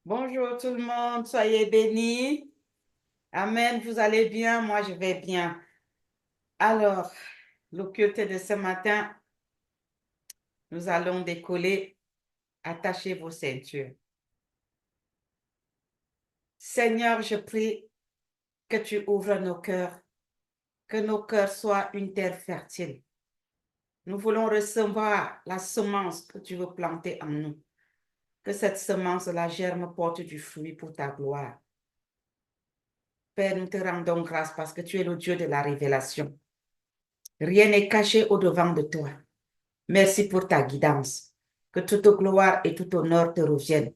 Bonjour tout le monde, soyez bénis. Amen, vous allez bien, moi je vais bien. Alors, le culte de ce matin, nous allons décoller. Attachez vos ceintures. Seigneur, je prie que tu ouvres nos cœurs, que nos cœurs soient une terre fertile. Nous voulons recevoir la semence que tu veux planter en nous. Que cette semence, la germe, porte du fruit pour ta gloire. Père, nous te rendons grâce parce que tu es le Dieu de la révélation. Rien n'est caché au-devant de toi. Merci pour ta guidance. Que toute gloire et tout honneur te reviennent.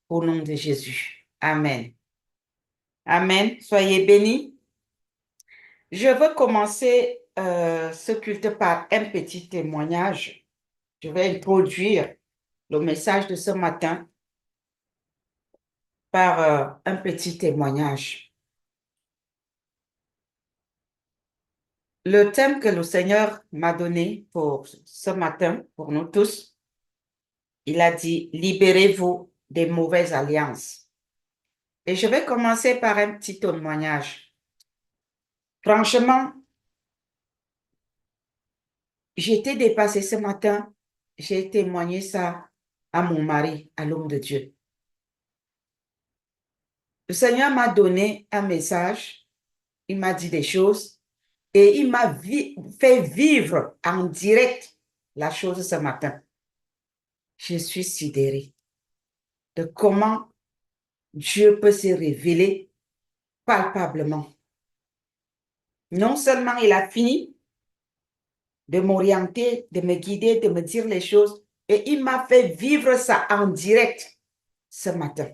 Au nom de Jésus. Amen. Amen. Soyez bénis. Je veux commencer ce culte par un petit témoignage. Je vais introduire le message de ce matin par un petit témoignage. Le thème que le Seigneur m'a donné pour ce matin, pour nous tous, il a dit, libérez-vous des mauvaises alliances. Et je vais commencer par un petit témoignage. Franchement, j'ai été dépassée ce matin. J'ai témoigné ça à mon mari, à l'homme de Dieu. Le Seigneur m'a donné un message. Il m'a dit des choses et il m'a fait vivre en direct la chose ce matin. Je suis sidérée de comment Dieu peut se révéler palpablement. Non seulement il a fini de m'orienter, de me guider, de me dire les choses, et il m'a fait vivre ça en direct ce matin.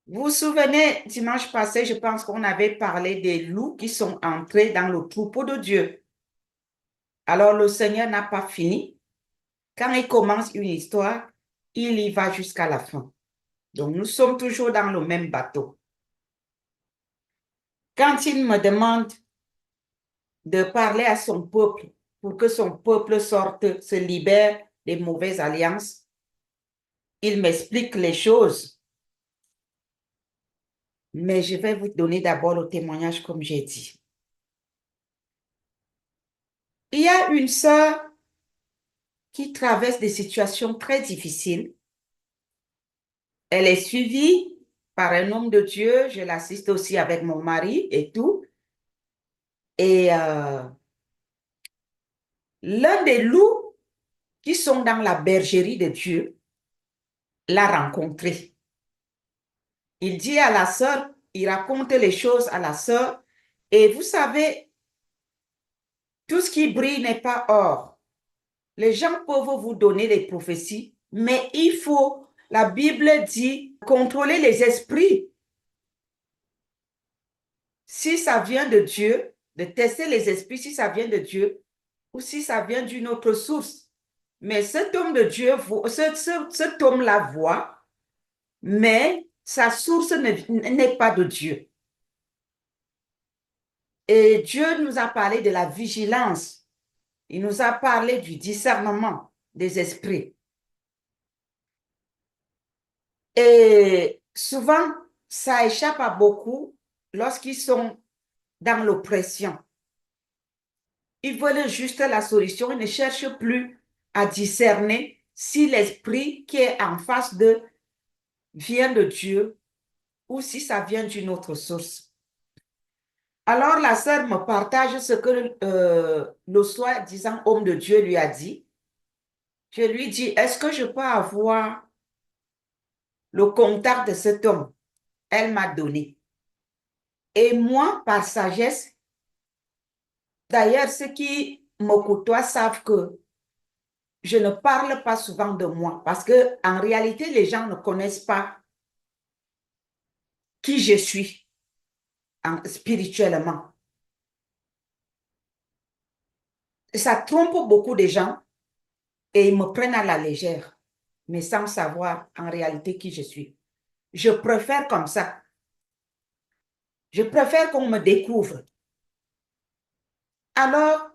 Vous vous souvenez, dimanche passé, je pense qu'on avait parlé des loups qui sont entrés dans le troupeau de Dieu. Alors le Seigneur n'a pas fini. Quand il commence une histoire, il y va jusqu'à la fin. Donc nous sommes toujours dans le même bateau. Quand il me demande de parler à son peuple pour que son peuple sorte, se libère des mauvaises alliances, il m'explique les choses. Mais je vais vous donner d'abord le témoignage comme j'ai dit. Il y a une sœur qui traverse des situations très difficiles. Elle est suivie par un homme de Dieu. Je l'assiste aussi avec mon mari et tout. Et l'un des loups qui sont dans la bergerie de Dieu l'a rencontré. Il dit à la sœur, il raconte les choses à la sœur. Et vous savez, tout ce qui brille n'est pas or. Les gens peuvent vous donner des prophéties, mais il faut, la Bible dit, contrôler les esprits. Si ça vient de Dieu, de tester les esprits, si ça vient de Dieu, ou si ça vient d'une autre source. Mais cet homme de Dieu, cet homme-là voit, mais sa source n'est pas de Dieu. Et Dieu nous a parlé de la vigilance. Il nous a parlé du discernement des esprits. Et souvent, ça échappe à beaucoup lorsqu'ils sont dans l'oppression. Ils veulent juste la solution, ils ne cherchent plus à discerner si l'esprit qui est en face d'eux vient de Dieu ou si ça vient d'une autre source. Alors la sœur me partage ce que le soi-disant homme de Dieu lui a dit. Je lui dis, est-ce que je peux avoir le contact de cet homme? Elle m'a donné. Et moi, par sagesse, d'ailleurs, ceux qui me côtoient savent que je ne parle pas souvent de moi parce que en réalité, les gens ne connaissent pas qui je suis spirituellement. Ça trompe beaucoup de gens et ils me prennent à la légère, mais sans savoir en réalité qui je suis. Je préfère comme ça. Je préfère qu'on me découvre. Alors,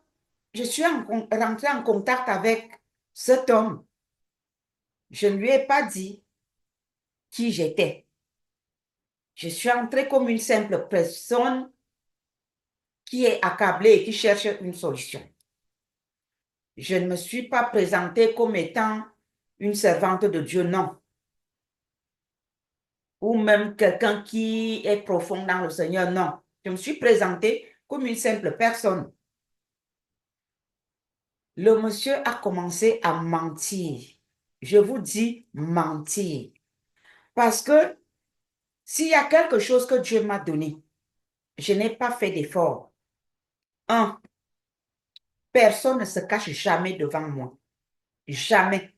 je suis rentrée en contact avec cet homme. Je ne lui ai pas dit. qui j'étais. Je suis entrée comme une simple personne qui est accablée et qui cherche une solution. Je ne me suis pas présentée comme étant une servante de Dieu, non. Ou même quelqu'un qui est profond dans le Seigneur, non. Je me suis présentée comme une simple personne. Le monsieur a commencé à mentir. Je vous dis mentir. Parce que s'il y a quelque chose que Dieu m'a donné, je n'ai pas fait d'effort. Un, personne ne se cache jamais devant moi. Jamais.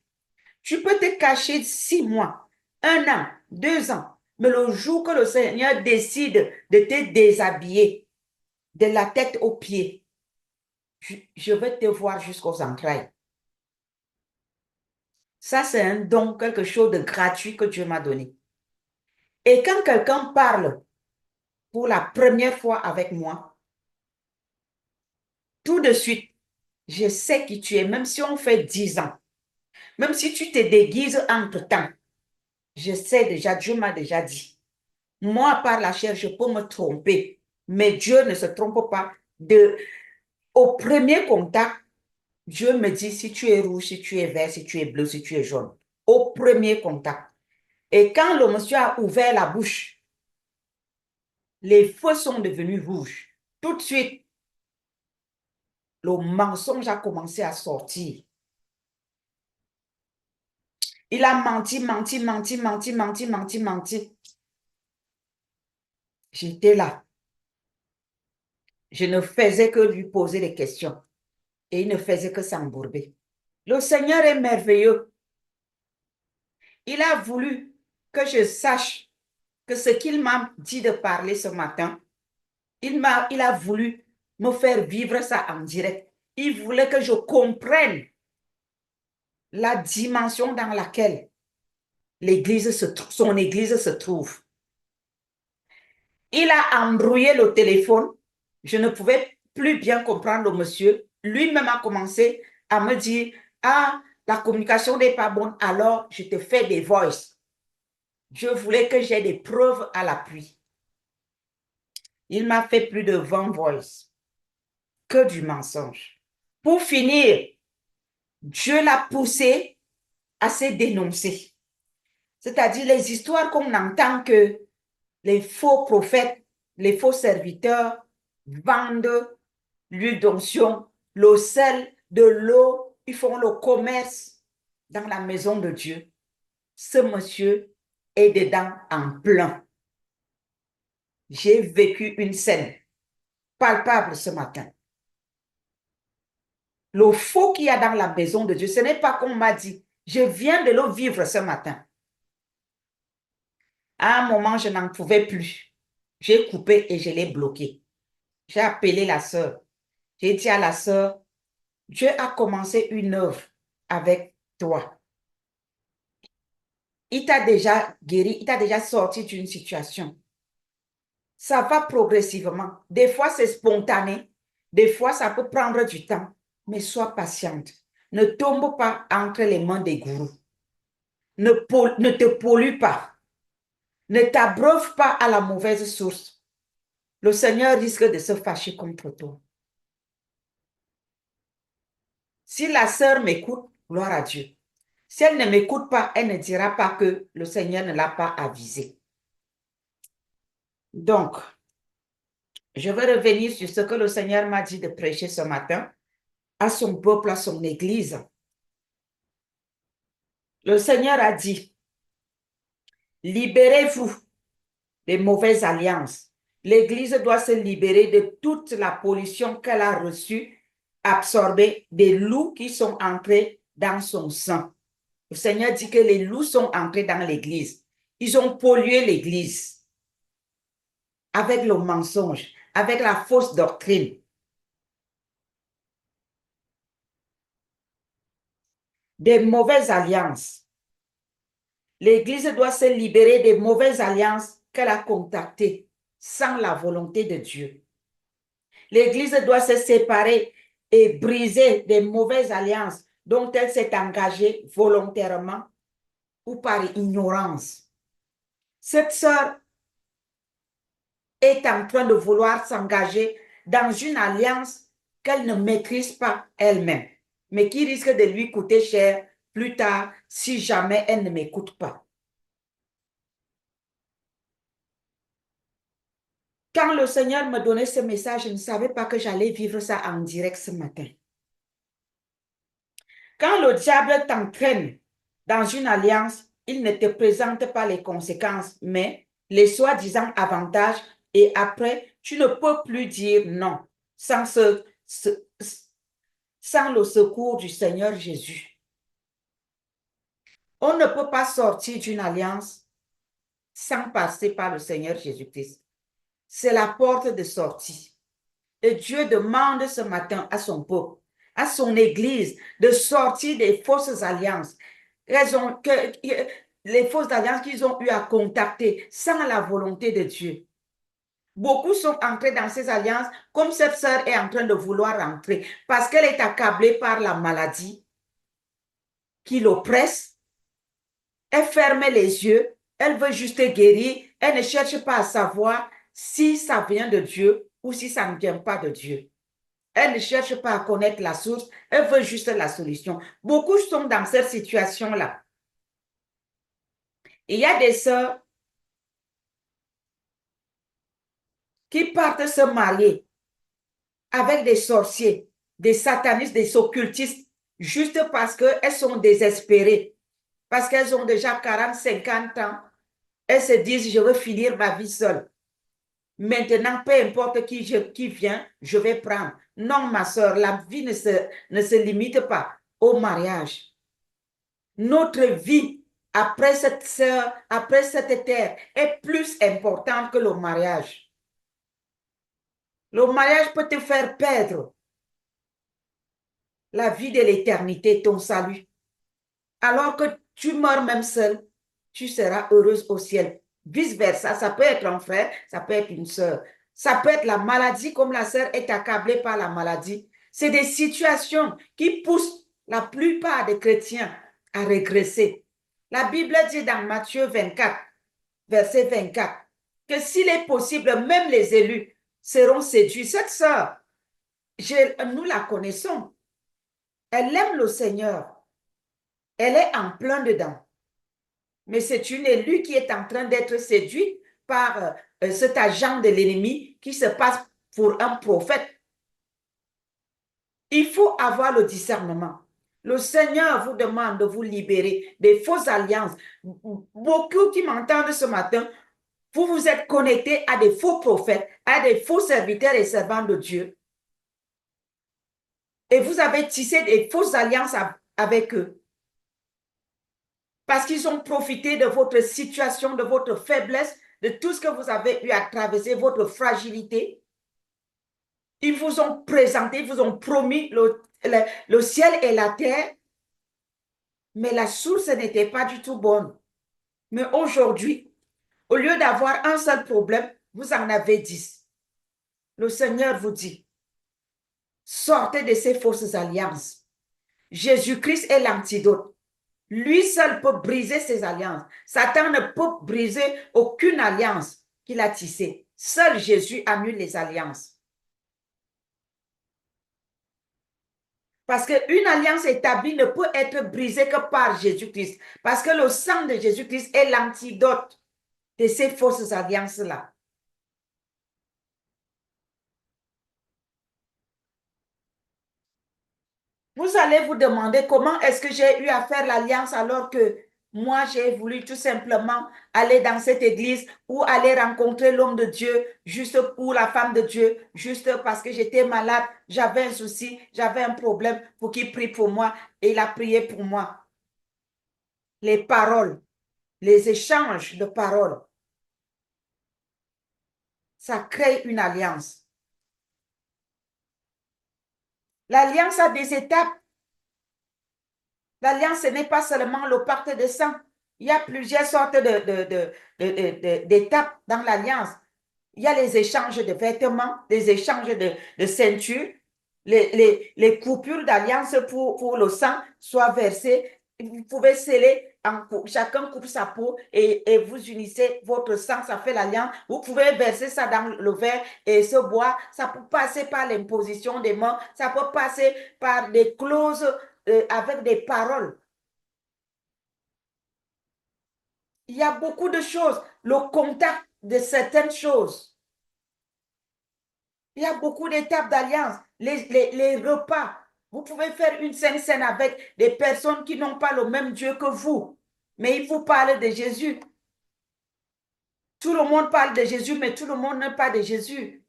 Tu peux te cacher 6 mois, 1 an, 2 ans, mais le jour que le Seigneur décide de te déshabiller de la tête aux pieds, je vais te voir jusqu'aux entrailles. Ça, c'est un don, quelque chose de gratuit que Dieu m'a donné. Et quand quelqu'un parle pour la première fois avec moi, tout de suite, je sais qui tu es, même si on fait 10 ans, même si tu te déguises entre-temps, je sais déjà, Dieu m'a déjà dit. Moi, par la chair, je peux me tromper, mais Dieu ne se trompe pas. Au premier contact, Dieu me dit si tu es rouge, si tu es vert, si tu es bleu, si tu es jaune. Au premier contact. Et quand le monsieur a ouvert la bouche, les feux sont devenus rouges. Tout de suite, le mensonge a commencé à sortir. Il a menti, menti, menti, menti, menti, menti, menti. J'étais là. Je ne faisais que lui poser des questions. Et il ne faisait que s'embourber. Le Seigneur est merveilleux. Il a voulu que je sache que ce qu'il m'a dit de parler ce matin, il a voulu me faire vivre ça en direct. Il voulait que je comprenne la dimension dans laquelle son église se trouve. Il a embrouillé le téléphone. Je ne pouvais plus bien comprendre le monsieur. Lui-même a commencé à me dire, ah, la communication n'est pas bonne, alors je te fais des voices. Je voulais que j'ai des preuves à l'appui. Il m'a fait plus de 20 voices. Que du mensonge. Pour finir, Dieu l'a poussé à se dénoncer. C'est-à-dire les histoires qu'on entend que les faux prophètes, les faux serviteurs vendent l'huile d'onction, le sel, de l'eau, ils font le commerce dans la maison de Dieu. Ce monsieur est dedans en plein. J'ai vécu une scène palpable ce matin. Le faux qu'il y a dans la maison de Dieu, ce n'est pas qu'on m'a dit. Je viens de le vivre ce matin. À un moment, je n'en pouvais plus. J'ai coupé et je l'ai bloqué. J'ai appelé la sœur. J'ai dit à la sœur, Dieu a commencé une œuvre avec toi. Il t'a déjà guéri, il t'a déjà sorti d'une situation. Ça va progressivement. Des fois, c'est spontané. Des fois, ça peut prendre du temps. Mais sois patiente. Ne tombe pas entre les mains des gourous. Ne te pollue pas. Ne t'abreuve pas à la mauvaise source. Le Seigneur risque de se fâcher contre toi. Si la sœur m'écoute, gloire à Dieu. Si elle ne m'écoute pas, elle ne dira pas que le Seigneur ne l'a pas avisé. Donc, je vais revenir sur ce que le Seigneur m'a dit de prêcher ce matin à son peuple, à son église. Le Seigneur a dit, libérez-vous des mauvaises alliances. L'église doit se libérer de toute la pollution qu'elle a reçue, absorbée des loups qui sont entrés dans son sang. Le Seigneur dit que les loups sont entrés dans l'église. Ils ont pollué l'église avec le mensonge, avec la fausse doctrine. Des mauvaises alliances. L'église doit se libérer des mauvaises alliances qu'elle a contactées sans la volonté de Dieu. L'église doit se séparer et briser des mauvaises alliances dont elle s'est engagée volontairement ou par ignorance. Cette sœur est en train de vouloir s'engager dans une alliance qu'elle ne maîtrise pas elle-même, mais qui risque de lui coûter cher plus tard si jamais elle ne m'écoute pas. Quand le Seigneur me donnait ce message, je ne savais pas que j'allais vivre ça en direct ce matin. Quand le diable t'entraîne dans une alliance, il ne te présente pas les conséquences, mais les soi-disant avantages, et après, tu ne peux plus dire non sans, sans le secours du Seigneur Jésus. On ne peut pas sortir d'une alliance sans passer par le Seigneur Jésus-Christ. C'est la porte de sortie. Et Dieu demande ce matin à son peuple, à son Église, de sortir des fausses alliances. Les fausses alliances qu'ils ont eu à contacter sans la volonté de Dieu. Beaucoup sont entrés dans ces alliances comme cette sœur est en train de vouloir entrer parce qu'elle est accablée par la maladie qui l'oppresse. Elle ferme les yeux, elle veut juste guérir, elle ne cherche pas à savoir si ça vient de Dieu ou si ça ne vient pas de Dieu. Elle ne cherche pas à connaître la source, elle veut juste la solution. Beaucoup sont dans cette situation-là. Il y a des sœurs qui partent se marier avec des sorciers, des satanistes, des occultistes, juste parce qu'elles sont désespérées, parce qu'elles ont déjà 40, 50 ans. Elles se disent, je veux finir ma vie seule. Maintenant, peu importe qui vient, je vais prendre. Non, ma soeur, la vie ne se limite pas au mariage. Notre vie après cette terre est plus importante que le mariage. Le mariage peut te faire perdre la vie de l'éternité, ton salut. Alors que tu meurs même seul, tu seras heureuse au ciel. Vice-versa, ça peut être un frère, ça peut être une sœur. Ça peut être la maladie, comme la sœur est accablée par la maladie. C'est des situations qui poussent la plupart des chrétiens à régresser. La Bible dit dans Matthieu 24, verset 24, que s'il est possible, même les élus seront séduits. Cette sœur, nous la connaissons. Elle aime le Seigneur. Elle est en plein dedans. Mais c'est une élue qui est en train d'être séduite par cet agent de l'ennemi qui se passe pour un prophète. Il faut avoir le discernement. Le Seigneur vous demande de vous libérer des fausses alliances. Beaucoup qui m'entendent ce matin, vous vous êtes connectés à des faux prophètes, à des faux serviteurs et servants de Dieu. Et vous avez tissé des fausses alliances avec eux. Parce qu'ils ont profité de votre situation, de votre faiblesse, de tout ce que vous avez eu à traverser, votre fragilité. Ils vous ont présenté, ils vous ont promis le ciel et la terre, mais la source n'était pas du tout bonne. Mais aujourd'hui, au lieu d'avoir un seul problème, vous en avez 10. Le Seigneur vous dit, sortez de ces fausses alliances. Jésus-Christ est l'antidote. Lui seul peut briser ses alliances. Satan ne peut briser aucune alliance qu'il a tissée. Seul Jésus annule les alliances. Parce qu'une alliance établie ne peut être brisée que par Jésus-Christ. Parce que le sang de Jésus-Christ est l'antidote de ces fausses alliances-là. Vous allez vous demander comment est-ce que j'ai eu à faire l'alliance alors que moi, j'ai voulu tout simplement aller dans cette église ou aller rencontrer l'homme de Dieu, juste pour la femme de Dieu, juste parce que j'étais malade, j'avais un souci, j'avais un problème pour qu'il prie pour moi et il a prié pour moi. Les paroles, les échanges de paroles, ça crée une alliance. L'alliance a des étapes. L'alliance, ce n'est pas seulement le pacte de sang. Il y a plusieurs sortes d'étapes dans l'alliance. Il y a les échanges de vêtements, les échanges de ceintures, les coupures d'alliance pour le sang soient versées. Vous pouvez sceller chacun coupe sa peau et vous unissez votre sang, ça fait l'alliance. Vous pouvez verser ça dans le verre et se boire. Ça peut passer par l'imposition des mains, ça peut passer par des clauses avec des paroles. Il y a beaucoup de choses, le contact de certaines choses. Il y a beaucoup d'étapes d'alliance, les repas. Vous pouvez faire une scène avec des personnes qui n'ont pas le même Dieu que vous, mais ils vous parlent de Jésus. Tout le monde parle de Jésus, mais tout le monde n'a pas de Jésus.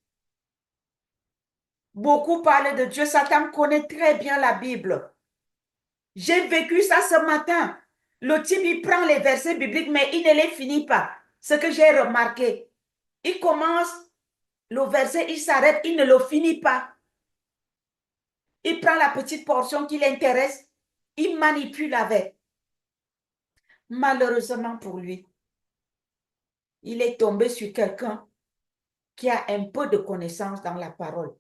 Beaucoup parlent de Dieu. Satan connaît très bien la Bible. J'ai vécu ça ce matin. Le type, il prend les versets bibliques, mais il ne les finit pas. Ce que j'ai remarqué. Il commence le verset, il s'arrête, il ne le finit pas. Il prend la petite portion qui l'intéresse, il manipule avec. Malheureusement pour lui, il est tombé sur quelqu'un qui a un peu de connaissance dans la parole.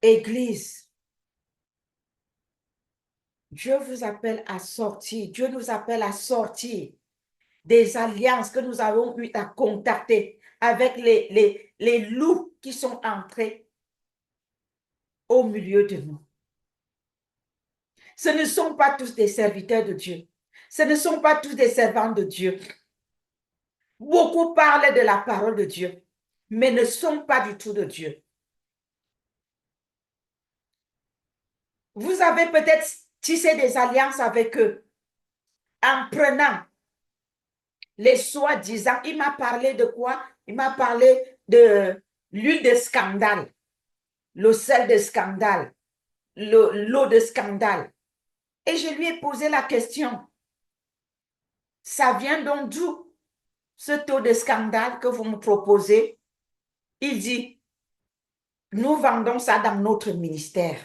Église, Dieu vous appelle à sortir. Dieu nous appelle à sortir des alliances que nous avons eu à contacter avec les loups qui sont entrés au milieu de nous. Ce ne sont pas tous des serviteurs de Dieu. Ce ne sont pas tous des servants de Dieu. Beaucoup parlent de la parole de Dieu, mais ne sont pas du tout de Dieu. Vous avez peut-être tissé des alliances avec eux en prenant les soi-disant. Il m'a parlé de quoi? Il m'a parlé de l'huile de scandale, le sel de scandale, l'eau de scandale. Et je lui ai posé la question, ça vient donc d'où ce taux de scandale que vous me proposez? Il dit, nous vendons ça dans notre ministère.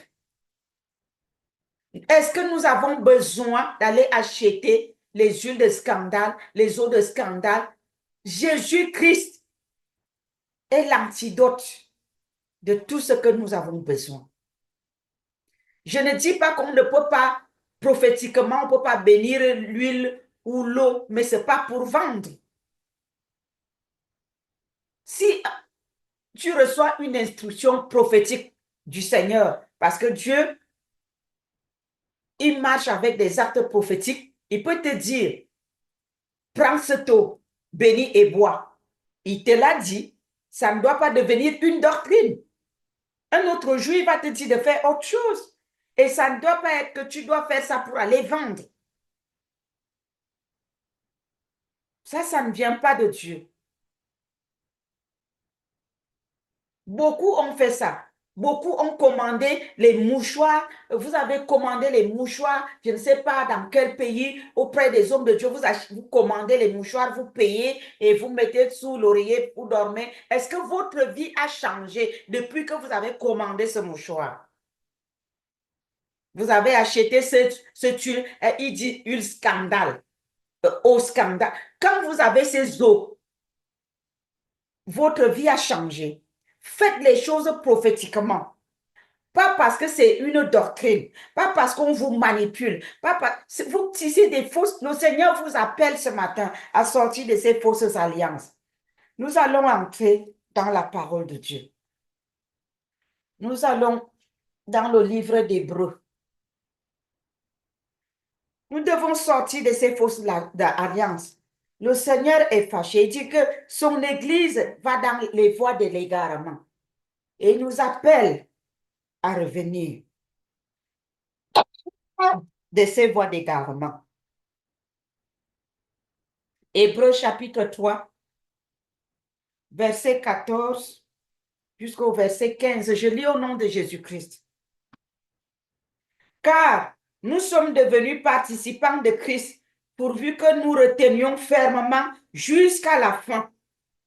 Est-ce que nous avons besoin d'aller acheter les huiles de scandale, les eaux de scandale? Jésus-Christ est l'antidote de tout ce que nous avons besoin. Je ne dis pas qu'on ne peut pas, prophétiquement, on ne peut pas bénir l'huile ou l'eau, mais ce n'est pas pour vendre. Si tu reçois une instruction prophétique du Seigneur, parce que Dieu, il marche avec des actes prophétiques, il peut te dire, prends cette eau, bénis et bois. Il te l'a dit, ça ne doit pas devenir une doctrine. Un autre jour, il va te dire de faire autre chose. Et ça ne doit pas être que tu dois faire ça pour aller vendre. Ça ne vient pas de Dieu. Beaucoup ont fait ça. Beaucoup ont commandé les mouchoirs. Vous avez commandé les mouchoirs, je ne sais pas dans quel pays, auprès des hommes de Dieu. Vous commandez les mouchoirs, vous payez et vous mettez sous l'oreiller pour dormir. Est-ce que votre vie a changé depuis que vous avez commandé ce mouchoir? Vous avez acheté cette huile, il dit huile scandale, eau scandale. Quand vous avez ces eaux, votre vie a changé. Faites les choses prophétiquement. Pas parce que c'est une doctrine, pas parce qu'on vous manipule, pas parce vous tissez des fausses. Le Seigneur vous appelle ce matin à sortir de ces fausses alliances. Nous allons entrer dans la parole de Dieu. Nous allons dans le livre d'Hébreux. Nous devons sortir de ces fausses alliances. Le Seigneur est fâché. Il dit que son Église va dans les voies de l'égarement. Et il nous appelle à revenir de ces voies d'égarement. Hébreux chapitre 3, verset 14 jusqu'au verset 15. Je lis au nom de Jésus-Christ. Car nous sommes devenus participants de Christ pourvu que nous retenions fermement jusqu'à la fin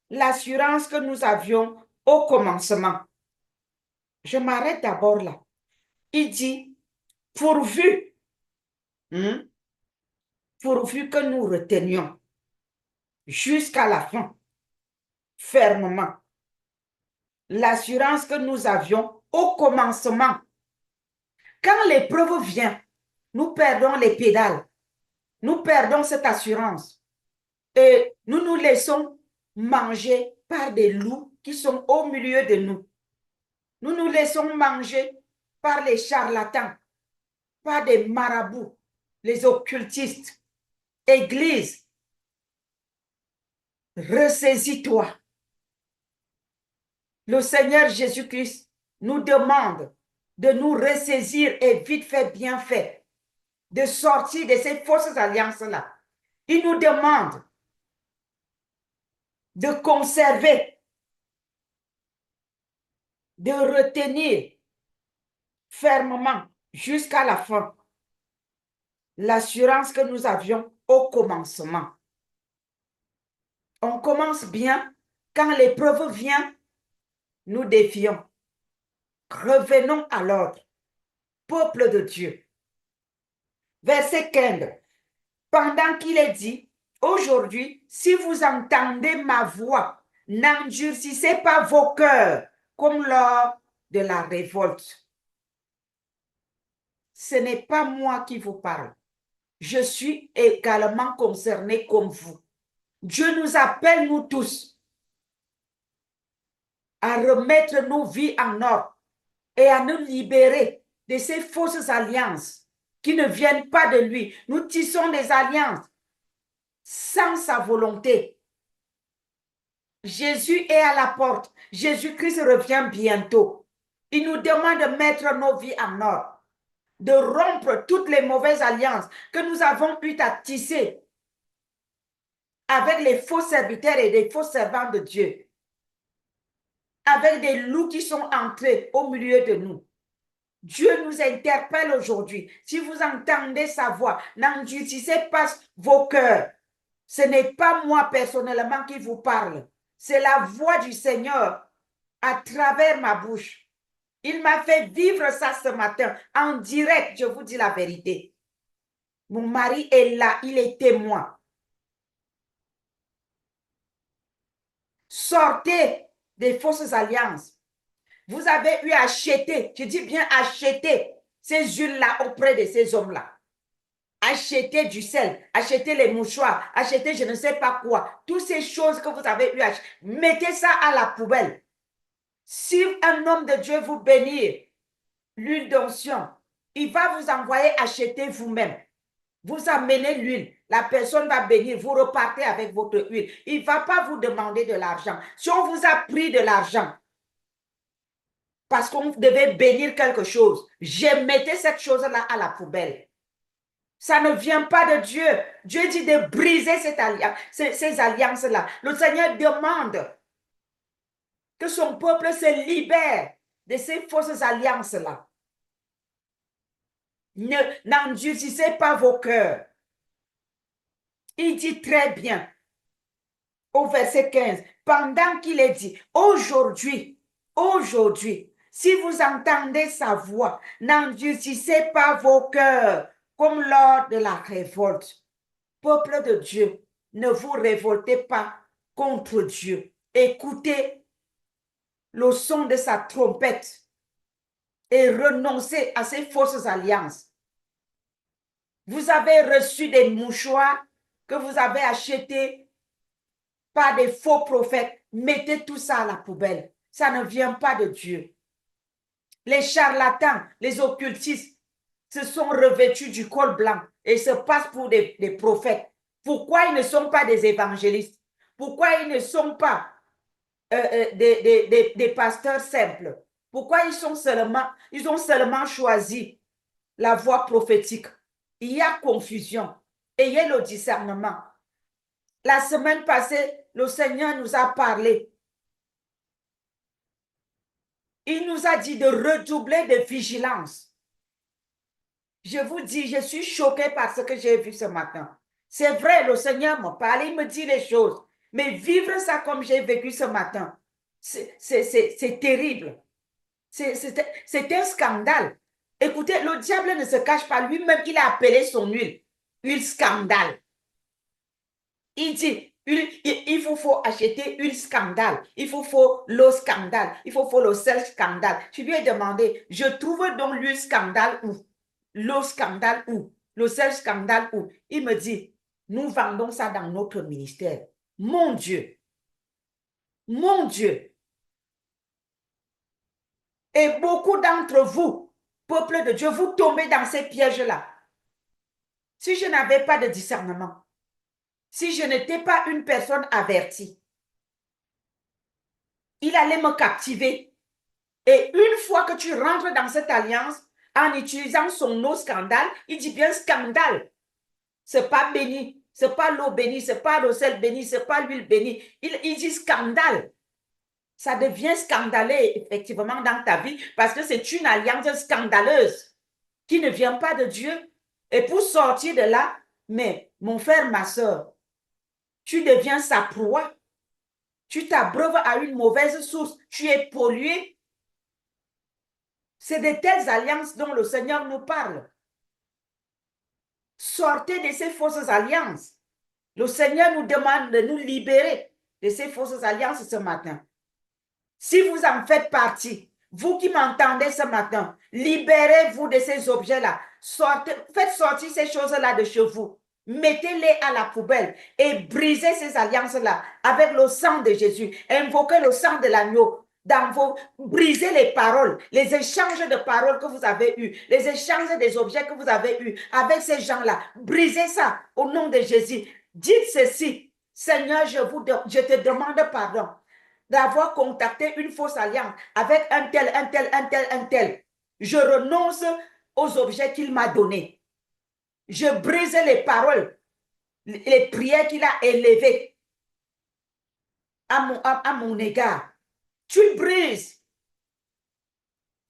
l'assurance que nous avions au commencement. Je m'arrête d'abord là. Il dit, pourvu, pourvu que nous retenions jusqu'à la fin fermement. L'assurance que nous avions au commencement. Quand l'épreuve vient, nous perdons les pédales. Nous perdons cette assurance. Et nous nous laissons manger par des loups qui sont au milieu de nous. Nous nous laissons manger par les charlatans, par des marabouts, les occultistes. Église, ressaisis-toi. Le Seigneur Jésus-Christ nous demande de nous ressaisir et vite fait, bien fait, de sortir de ces fausses alliances-là. Il nous demande de conserver, de retenir fermement jusqu'à la fin l'assurance que nous avions au commencement. On commence bien. Quand l'épreuve vient, nous défions. Revenons à l'ordre. Peuple de Dieu. Verset 15. Pendant qu'il est dit, aujourd'hui, si vous entendez ma voix, n'endurcissez pas vos cœurs comme lors de la révolte. Ce n'est pas moi qui vous parle. Je suis également concerné comme vous. Dieu nous appelle, nous tous, à remettre nos vies en ordre et à nous libérer de ces fausses alliances qui ne viennent pas de lui. Nous tissons des alliances sans sa volonté. Jésus est à la porte. Jésus-Christ revient bientôt. Il nous demande de mettre nos vies en ordre, de rompre toutes les mauvaises alliances que nous avons eu à tisser avec les faux serviteurs et les faux servants de Dieu, avec des loups qui sont entrés au milieu de nous. Dieu nous interpelle aujourd'hui. Si vous entendez sa voix, n'endurcissez pas vos cœurs. Ce n'est pas moi personnellement qui vous parle. C'est la voix du Seigneur à travers ma bouche. Il m'a fait vivre ça ce matin en direct, je vous dis la vérité. Mon mari est là, il est témoin. Sortez des fausses alliances. Vous avez eu à acheter, je dis bien acheter ces huiles-là auprès de ces hommes-là. Acheter du sel, acheter les mouchoirs, acheter je ne sais pas quoi. Toutes ces choses que vous avez eu à acheter, mettez ça à la poubelle. Si un homme de Dieu vous bénit, l'huile d'onction, il va vous envoyer acheter vous-même. Vous amenez l'huile, la personne va bénir, vous repartez avec votre huile. Il ne va pas vous demander de l'argent. Si on vous a pris de l'argent, parce qu'on devait bénir quelque chose, je mettais cette chose-là à la poubelle. Ça ne vient pas de Dieu. Dieu dit de briser ces alliances-là. Le Seigneur demande que son peuple se libère de ces fausses alliances-là. N'endurcissez pas vos cœurs. Il dit très bien au verset 15, pendant qu'il est dit, aujourd'hui, si vous entendez sa voix, n'endurcissez pas vos cœurs comme lors de la révolte. Peuple de Dieu, ne vous révoltez pas contre Dieu. Écoutez le son de sa trompette et renoncez à ces fausses alliances. Vous avez reçu des mouchoirs que vous avez achetés par des faux prophètes. Mettez tout ça à la poubelle. Ça ne vient pas de Dieu. Les charlatans, les occultistes se sont revêtus du col blanc et se passent pour des prophètes. Pourquoi ils ne sont pas des évangélistes? Pourquoi ils ne sont pas des pasteurs simples? Pourquoi ils ont seulement choisi la voie prophétique? Il y a confusion. Ayez le discernement. La semaine passée, le Seigneur nous a parlé. Il nous a dit de redoubler de vigilance. Je vous dis, je suis choquée par ce que j'ai vu ce matin. C'est vrai, le Seigneur me parle, il me dit les choses. Mais vivre ça comme j'ai vécu ce matin, c'est terrible. C'est un scandale. Écoutez, le diable ne se cache pas. Lui-même, il a appelé son huile scandale. Il dit, Il vous faut acheter une scandale. Il vous faut le scandale. Il vous faut le seul scandale. Je lui ai demandé, je trouve donc le scandale où? Le scandale où? Le seul scandale où? Il me dit, nous vendons ça dans notre ministère. Mon Dieu. Mon Dieu. Et beaucoup d'entre vous, peuple de Dieu, vous tombez dans ces pièges-là. Si je n'avais pas de discernement, si je n'étais pas une personne avertie, il allait me captiver. Et une fois que tu rentres dans cette alliance, en utilisant son nom scandale, il dit bien scandale. C'est pas béni, c'est pas l'eau bénie, c'est pas le sel béni, c'est pas l'huile bénie. Il dit scandale. Ça devient scandaleux effectivement dans ta vie parce que c'est une alliance scandaleuse qui ne vient pas de Dieu. Et pour sortir de là, mais mon frère, ma soeur, tu deviens sa proie. Tu t'abreuves à une mauvaise source. Tu es pollué. C'est de telles alliances dont le Seigneur nous parle. Sortez de ces fausses alliances. Le Seigneur nous demande de nous libérer de ces fausses alliances ce matin. Si vous en faites partie, vous qui m'entendez ce matin, libérez-vous de ces objets-là. Faites sortir ces choses-là de chez vous. Mettez-les à la poubelle et brisez ces alliances-là avec le sang de Jésus. Invoquez le sang de l'agneau. Brisez les paroles, les échanges de paroles que vous avez eus, les échanges des objets que vous avez eus avec ces gens-là. Brisez ça au nom de Jésus. Dites ceci, Seigneur, je te demande pardon d'avoir contacté une fausse alliance avec un tel, un tel, un tel, un tel. Je renonce aux objets qu'il m'a donnés. Je brise les paroles, les prières qu'il a élevées à mon égard. Tu brises.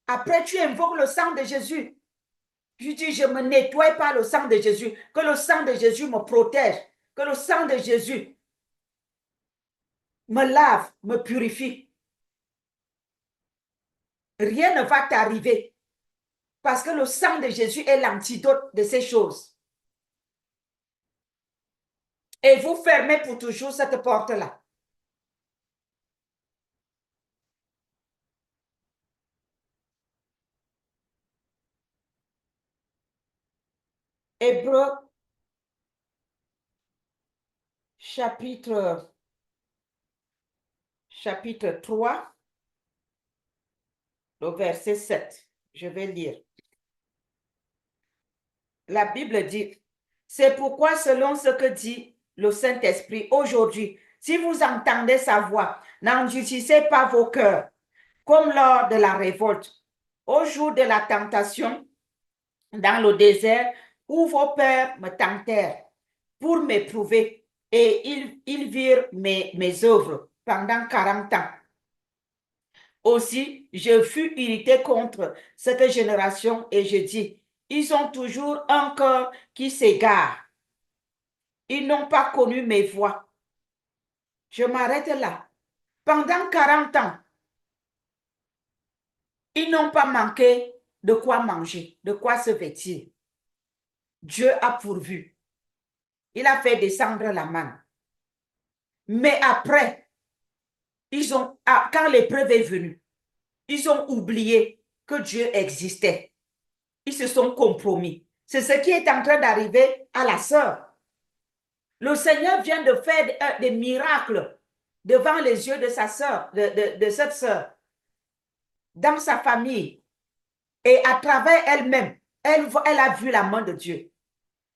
Après, tu invoques le sang de Jésus. Je dis, je me nettoie par le sang de Jésus. Que le sang de Jésus me protège. Que le sang de Jésus me lave, me purifie. Rien ne va t'arriver. Parce que le sang de Jésus est l'antidote de ces choses. Et vous fermez pour toujours cette porte-là. Hébreu, chapitre 3, le verset 7. Je vais lire. La Bible dit, c'est pourquoi selon ce que dit le Saint-Esprit aujourd'hui, si vous entendez sa voix, n'endurcissez pas vos cœurs, comme lors de la révolte, au jour de la tentation, dans le désert, où vos pères me tentèrent pour m'éprouver, et ils virent mes œuvres pendant 40 ans. Aussi, je fus irrité contre cette génération et je dis, ils ont toujours un cœur qui s'égare. Ils n'ont pas connu mes voies. Je m'arrête là. Pendant 40 ans, ils n'ont pas manqué de quoi manger, de quoi se vêtir. Dieu a pourvu. Il a fait descendre la manne. Mais après, quand l'épreuve est venue, ils ont oublié que Dieu existait. Ils se sont compromis. C'est ce qui est en train d'arriver à la sœur. Le Seigneur vient de faire des miracles devant les yeux de sa sœur, de cette sœur, dans sa famille. Et à travers elle-même, elle a vu la main de Dieu.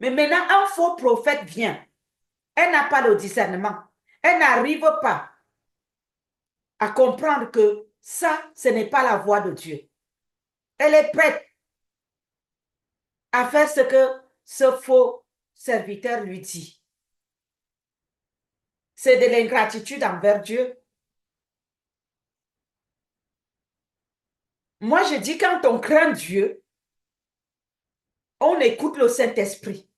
Mais maintenant, un faux prophète vient. Elle n'a pas le discernement. Elle n'arrive pas à comprendre que ça, ce n'est pas la voix de Dieu. Elle est prête à faire ce que ce faux serviteur lui dit. C'est de l'ingratitude envers Dieu. Moi, je dis, quand on craint Dieu, on écoute le Saint-Esprit.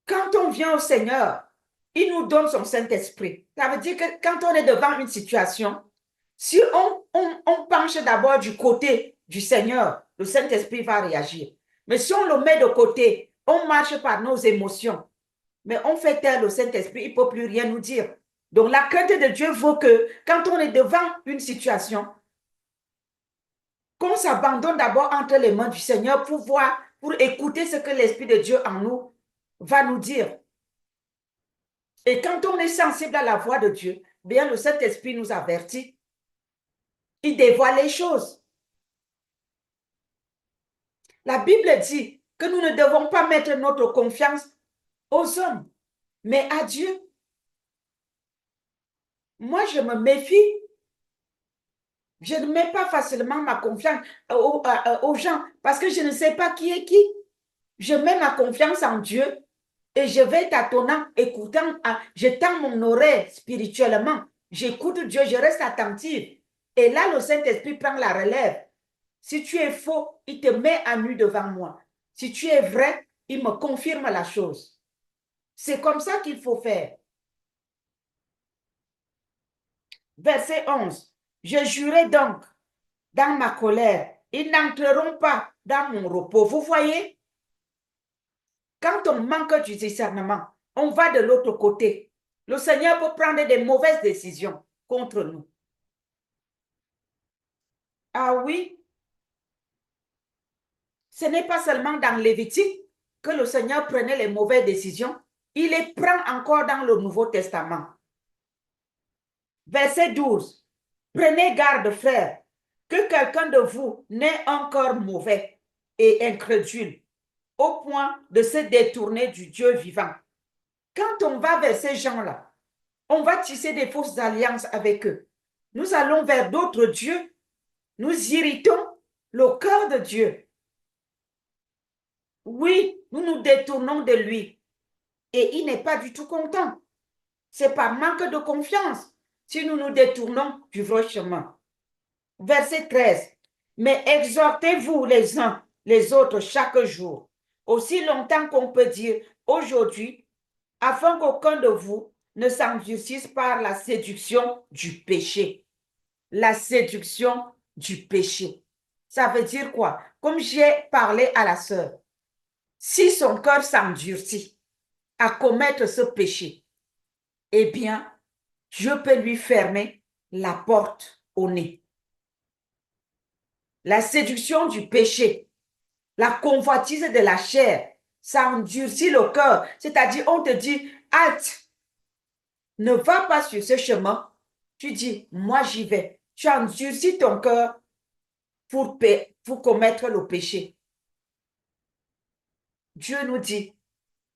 Quand on vient au Seigneur, il nous donne son Saint-Esprit. Ça veut dire que quand on est devant une situation, si on penche d'abord du côté du Seigneur, le Saint-Esprit va réagir. Mais si on le met de côté, on marche par nos émotions. Mais on fait taire le Saint-Esprit, il ne peut plus rien nous dire. Donc la crainte de Dieu vaut que quand on est devant une situation, qu'on s'abandonne d'abord entre les mains du Seigneur pour voir, pour écouter ce que l'Esprit de Dieu en nous va nous dire. Et quand on est sensible à la voix de Dieu, bien le Saint-Esprit nous avertit. Il dévoile les choses. La Bible dit que nous ne devons pas mettre notre confiance aux hommes, mais à Dieu. Moi, je me méfie. Je ne mets pas facilement ma confiance aux gens parce que je ne sais pas qui est qui. Je mets ma confiance en Dieu et je vais tâtonnant, écoutant, je tends mon oreille spirituellement. J'écoute Dieu, je reste attentive. Et là, le Saint-Esprit prend la relève. Si tu es faux, il te met à nu devant moi. Si tu es vrai, il me confirme la chose. C'est comme ça qu'il faut faire. Verset 11. Je jurai donc dans ma colère, ils n'entreront pas dans mon repos. Vous voyez, quand on manque du discernement, on va de l'autre côté. Le Seigneur peut prendre des mauvaises décisions contre nous. Ah oui, ce n'est pas seulement dans Lévitique que le Seigneur prenait les mauvaises décisions, il les prend encore dans le Nouveau Testament. Verset 12. Prenez garde, frères, que quelqu'un de vous n'ait un cœur mauvais et incrédule, au point de se détourner du Dieu vivant. Quand on va vers ces gens-là, on va tisser des fausses alliances avec eux. Nous allons vers d'autres dieux. Nous irritons le cœur de Dieu. Oui, nous nous détournons de lui. Et il n'est pas du tout content. C'est par manque de confiance si nous nous détournons du vrai chemin. Verset 13. Mais exhortez-vous les uns les autres chaque jour, aussi longtemps qu'on peut dire aujourd'hui, afin qu'aucun de vous ne s'endurcisse par la séduction du péché. La séduction du péché. Ça veut dire quoi? Comme j'ai parlé à la sœur, si son cœur s'endurcit à commettre ce péché, eh bien, je peux lui fermer la porte au nez. La séduction du péché, la convoitise de la chair, ça endurcit le cœur. C'est-à-dire, on te dit, halte, ne va pas sur ce chemin. Tu dis, moi j'y vais. Tu endurcis ton cœur pour commettre le péché. Dieu nous dit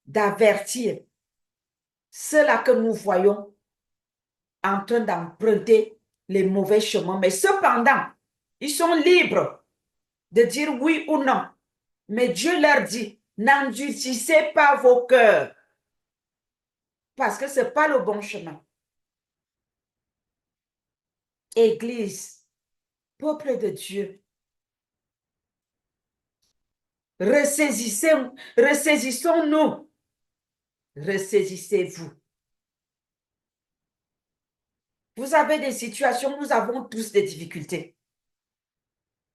d'avertir ceux-là que nous voyons en train d'emprunter les mauvais chemins. Mais cependant, ils sont libres de dire oui ou non. Mais Dieu leur dit, n'endurcissez pas vos cœurs parce que ce n'est pas le bon chemin. Église, peuple de Dieu, ressaisissons-nous, ressaisissez-vous. Vous avez des situations, nous avons tous des difficultés.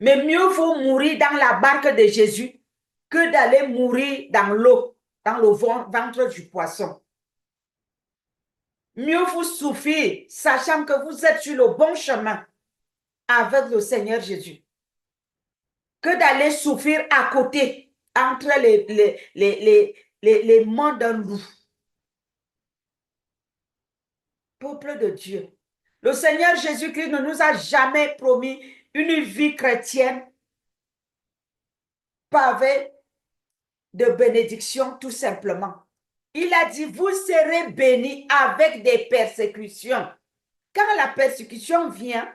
Mais mieux vaut mourir dans la barque de Jésus que d'aller mourir dans l'eau, dans le ventre du poisson. Mieux vous souffrir, sachant que vous êtes sur le bon chemin avec le Seigneur Jésus, que d'aller souffrir à côté, entre les mains d'un loup. Peuple de Dieu, le Seigneur Jésus-Christ ne nous a jamais promis une vie chrétienne pavée de bénédictions tout simplement. Il a dit, vous serez bénis avec des persécutions. Quand la persécution vient,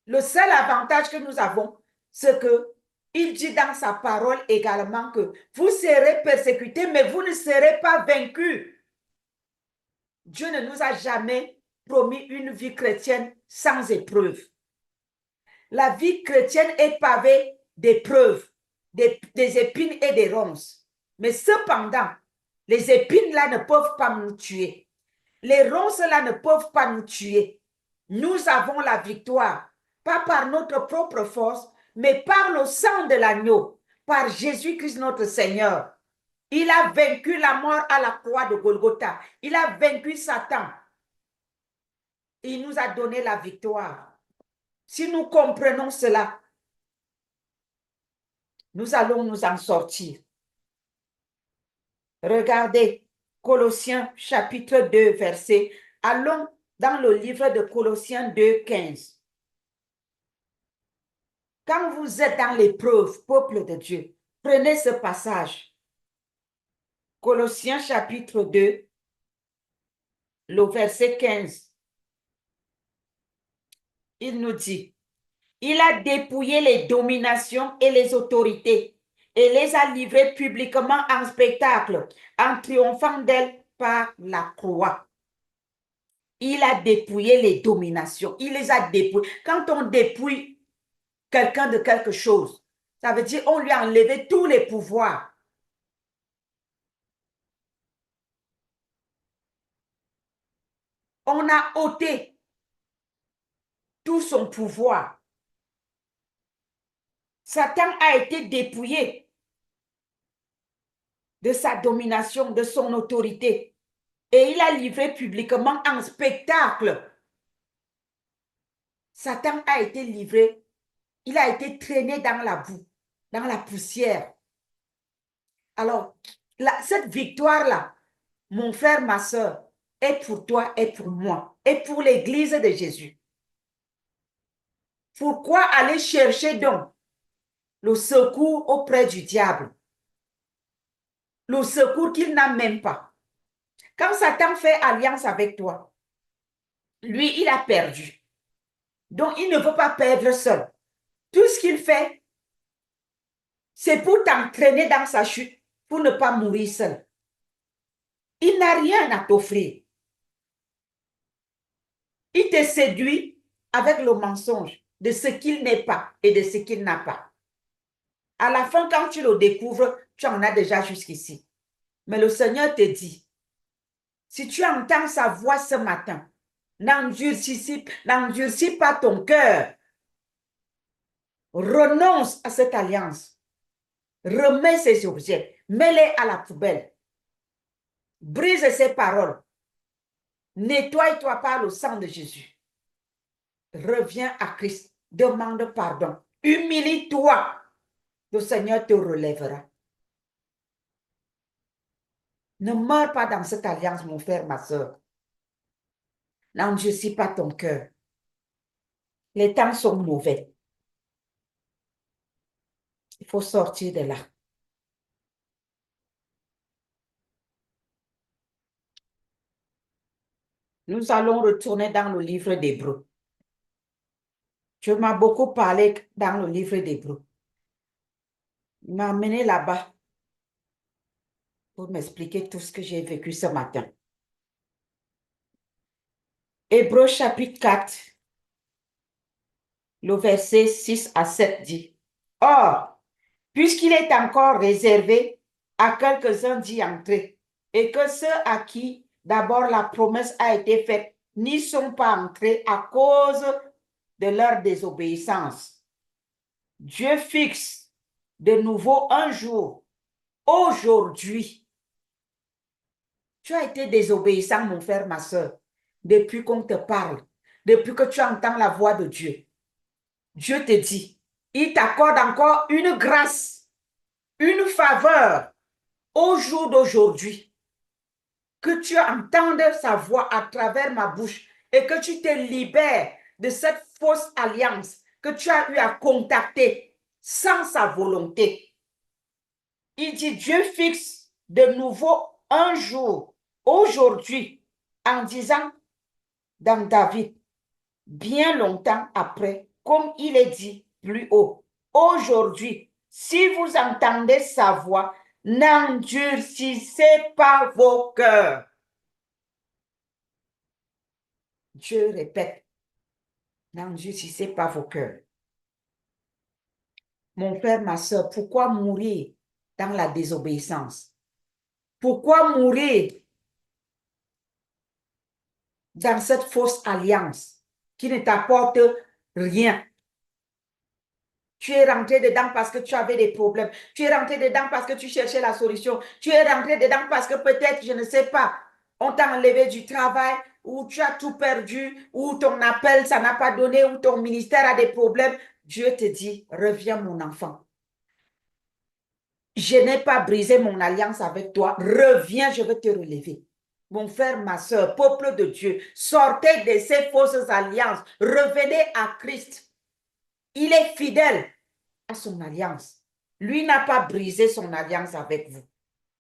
le seul avantage que nous avons, c'est que il dit dans sa parole également que vous serez persécutés, mais vous ne serez pas vaincus. Dieu ne nous a jamais promis une vie chrétienne sans épreuve. La vie chrétienne est pavée d'épreuves, des épines et des ronces. Mais cependant, les épines là ne peuvent pas nous tuer. Les ronces là ne peuvent pas nous tuer. Nous avons la victoire, pas par notre propre force, mais par le sang de l'agneau, par Jésus-Christ notre Seigneur. Il a vaincu la mort à la croix de Golgotha. Il a vaincu Satan. Il nous a donné la victoire. Si nous comprenons cela, nous allons nous en sortir. Regardez, Colossiens chapitre 2, verset. Allons dans le livre de Colossiens 2, 15. Quand vous êtes dans l'épreuve, peuple de Dieu, prenez ce passage. Colossiens chapitre 2, le verset 15. Il nous dit, il a dépouillé les dominations et les autorités et les a livrées publiquement en spectacle, en triomphant d'elles par la croix. Il a dépouillé les dominations. Il les a dépouillées. Quand on dépouille quelqu'un de quelque chose, ça veut dire on lui a enlevé tous les pouvoirs. On a ôté tout son pouvoir. Satan a été dépouillé de sa domination, de son autorité. Et il a livré publiquement en spectacle. Satan a été livré, il a été traîné dans la boue, dans la poussière. Alors, cette victoire-là, mon frère, ma soeur, est pour toi et pour moi, et pour l'Église de Jésus. Pourquoi aller chercher donc le secours auprès du diable? Le secours qu'il n'a même pas. Quand Satan fait alliance avec toi, lui, il a perdu. Donc, il ne veut pas perdre seul. Tout ce qu'il fait, c'est pour t'entraîner dans sa chute, pour ne pas mourir seul. Il n'a rien à t'offrir. Il te séduit avec le mensonge de ce qu'il n'est pas et de ce qu'il n'a pas. À la fin, quand tu le découvres, tu en as déjà jusqu'ici. Mais le Seigneur te dit, si tu entends sa voix ce matin, n'endurcis pas ton cœur. Renonce à cette alliance. Remets ces objets. Mets-les à la poubelle. Brise ces paroles. Nettoie-toi par le sang de Jésus. Reviens à Christ. Demande pardon. Humilie-toi. Le Seigneur te relèvera. Ne meurs pas dans cette alliance, mon frère, ma soeur. N'endurcis pas ton cœur. Les temps sont mauvais. Il faut sortir de là. Nous allons retourner dans le livre d'Hébreux. Je m'as beaucoup parlé dans le livre d'Hébreux. Il m'a amené là-bas pour m'expliquer tout ce que j'ai vécu ce matin. Hébreux chapitre 4, le verset 6 à 7 dit, « Or, puisqu'il est encore réservé à quelques-uns d'y entrer, et que ceux à qui d'abord la promesse a été faite n'y sont pas entrés à cause de leur désobéissance, Dieu fixe de nouveau un jour, aujourd'hui. » Tu as été désobéissant, mon frère, ma soeur, depuis qu'on te parle, depuis que tu entends la voix de Dieu. Dieu te dit, il t'accorde encore une grâce, une faveur au jour d'aujourd'hui. Que tu entendes sa voix à travers ma bouche et que tu te libères de cette fausse alliance que tu as eu à contacter sans sa volonté. Il dit, Dieu fixe de nouveau un jour, aujourd'hui, en disant dans David, bien longtemps après, comme il est dit plus haut, aujourd'hui, si vous entendez sa voix, n'endurcissez pas vos cœurs. Dieu répète, n'endurcissez pas vos cœurs. Mon frère, ma soeur, pourquoi mourir dans la désobéissance? Pourquoi mourir dans cette fausse alliance qui ne t'apporte rien? Tu es rentré dedans parce que tu avais des problèmes. Tu es rentré dedans parce que tu cherchais la solution. Tu es rentré dedans parce que peut-être, je ne sais pas, on t'a enlevé du travail ou tu as tout perdu ou ton appel, ça n'a pas donné ou ton ministère a des problèmes. Dieu te dit, reviens mon enfant. Je n'ai pas brisé mon alliance avec toi. Reviens, je vais te relever. Mon frère, ma soeur, peuple de Dieu, sortez de ces fausses alliances. Revenez à Christ. Il est fidèle à son alliance. Lui n'a pas brisé son alliance avec vous.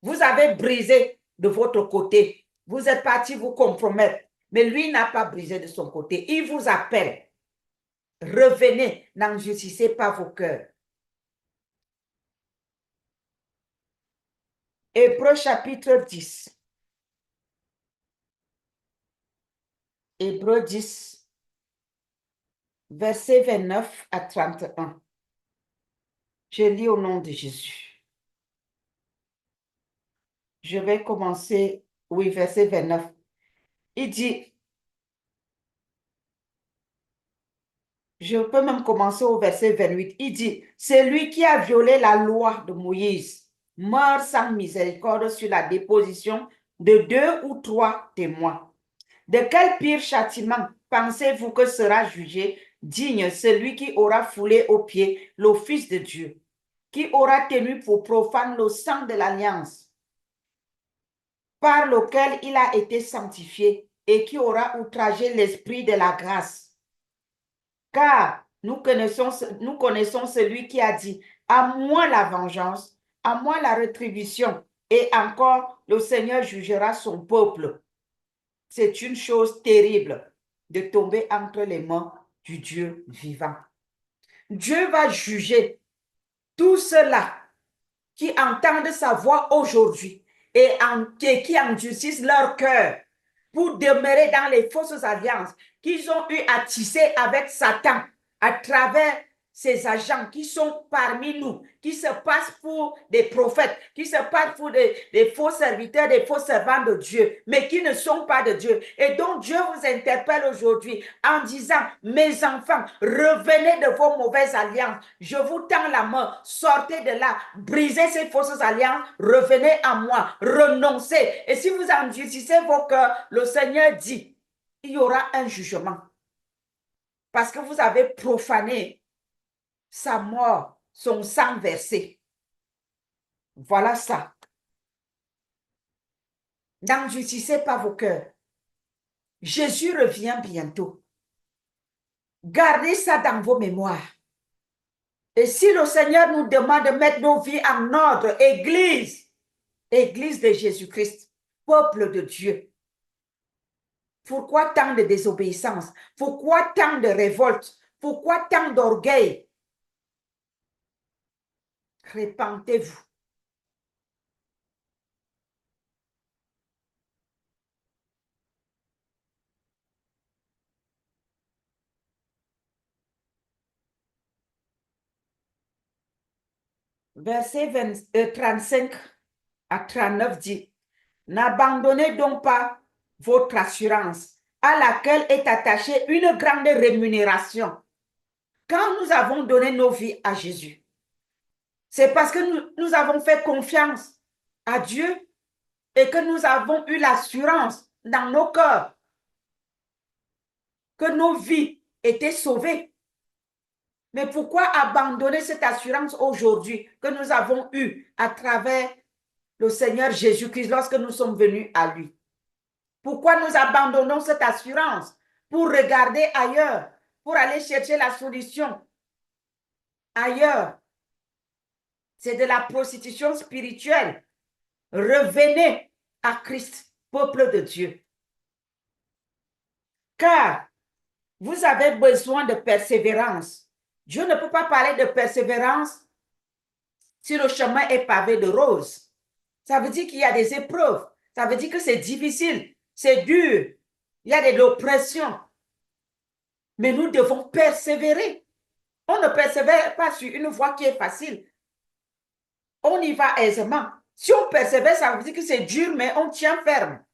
Vous avez brisé de votre côté. Vous êtes parti vous compromettre. Mais lui n'a pas brisé de son côté. Il vous appelle. Revenez, n'enjustissez pas vos cœurs. Hébreux chapitre 10. Hébreux 10, verset 29 à 31. Je lis au nom de Jésus. Je vais commencer, oui, verset 29. Il dit, je peux même commencer au verset 28. Il dit, c'est lui qui a violé la loi de Moïse, meurt sans miséricorde sur la déposition de 2 ou 3 témoins. De quel pire châtiment pensez-vous que sera jugé digne celui qui aura foulé aux pieds l'office de Dieu, qui aura tenu pour profane le sang de l'alliance, par lequel il a été sanctifié, et qui aura outragé l'esprit de la grâce? Car nous connaissons celui qui a dit, à moi la vengeance, à moi la rétribution, et encore le Seigneur jugera son peuple. C'est une chose terrible de tomber entre les mains du Dieu vivant. Dieu va juger tous ceux-là qui entendent sa voix aujourd'hui et qui endurcissent leur cœur pour demeurer dans les fausses alliances qu'ils ont eu à tisser avec Satan à travers ces agents qui sont parmi nous, qui se passent pour des prophètes, qui se passent pour des faux serviteurs, des faux servants de Dieu, mais qui ne sont pas de Dieu. Et donc Dieu vous interpelle aujourd'hui en disant, mes enfants, revenez de vos mauvaises alliances. Je vous tends la main, sortez de là, brisez ces fausses alliances, revenez à moi, renoncez. Et si vous endurcissez vos cœurs, le Seigneur dit, il y aura un jugement. Parce que vous avez profané sa mort, son sang versé. Voilà ça. N'endurcissez pas vos cœurs. Jésus revient bientôt. Gardez ça dans vos mémoires. Et si le Seigneur nous demande de mettre nos vies en ordre, Église de Jésus-Christ, peuple de Dieu, pourquoi tant de désobéissance? Pourquoi tant de révolte? Pourquoi tant d'orgueil? Répentez-vous. Verset 35 à 39 dit, n'abandonnez donc pas votre assurance à laquelle est attachée une grande rémunération. Quand nous avons donné nos vies à Jésus, c'est parce que nous avons fait confiance à Dieu et que nous avons eu l'assurance dans nos cœurs que nos vies étaient sauvées. Mais pourquoi abandonner cette assurance aujourd'hui que nous avons eue à travers le Seigneur Jésus-Christ lorsque nous sommes venus à lui? Pourquoi nous abandonnons cette assurance pour regarder ailleurs, pour aller chercher la solution ailleurs? C'est de la prostitution spirituelle. Revenez à Christ, peuple de Dieu. Car vous avez besoin de persévérance. Dieu ne peut pas parler de persévérance si le chemin est pavé de roses. Ça veut dire qu'il y a des épreuves. Ça veut dire que c'est difficile, c'est dur. Il y a de l'oppression. Mais nous devons persévérer. On ne persévère pas sur une voie qui est facile. On y va aisément. Si on persévère, ça veut dire que c'est dur, mais on tient ferme.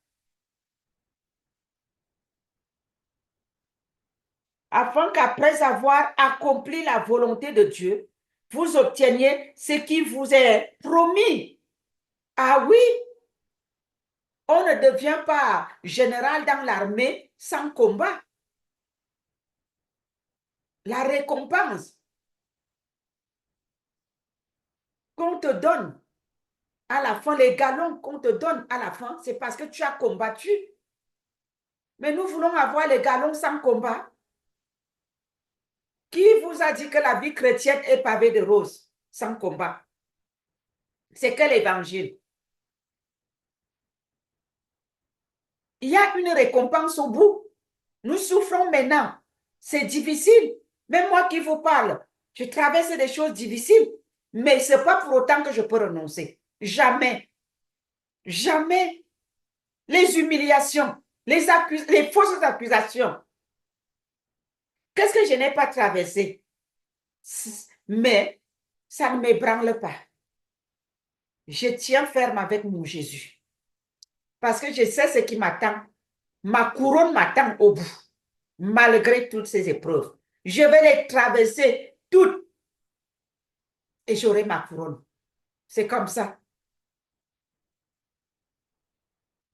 Afin qu'après avoir accompli la volonté de Dieu, vous obteniez ce qui vous est promis. Ah oui, on ne devient pas général dans l'armée sans combat. La récompense qu'on te donne à la fin, les galons qu'on te donne à la fin, c'est parce que tu as combattu. Mais nous voulons avoir les galons sans combat. Qui vous a dit que la vie chrétienne est pavée de roses sans combat? C'est quel évangile? Il y a une récompense au bout. Nous souffrons maintenant. C'est difficile. Même moi qui vous parle, je traverse des choses difficiles. Mais ce n'est pas pour autant que je peux renoncer. Jamais. Jamais. Les humiliations, les fausses accusations. Qu'est-ce que je n'ai pas traversé? Mais ça ne m'ébranle pas. Je tiens ferme avec mon Jésus. Parce que je sais ce qui m'attend. Ma couronne m'attend au bout, malgré toutes ces épreuves. Je vais les traverser toutes et j'aurai ma couronne. C'est comme ça.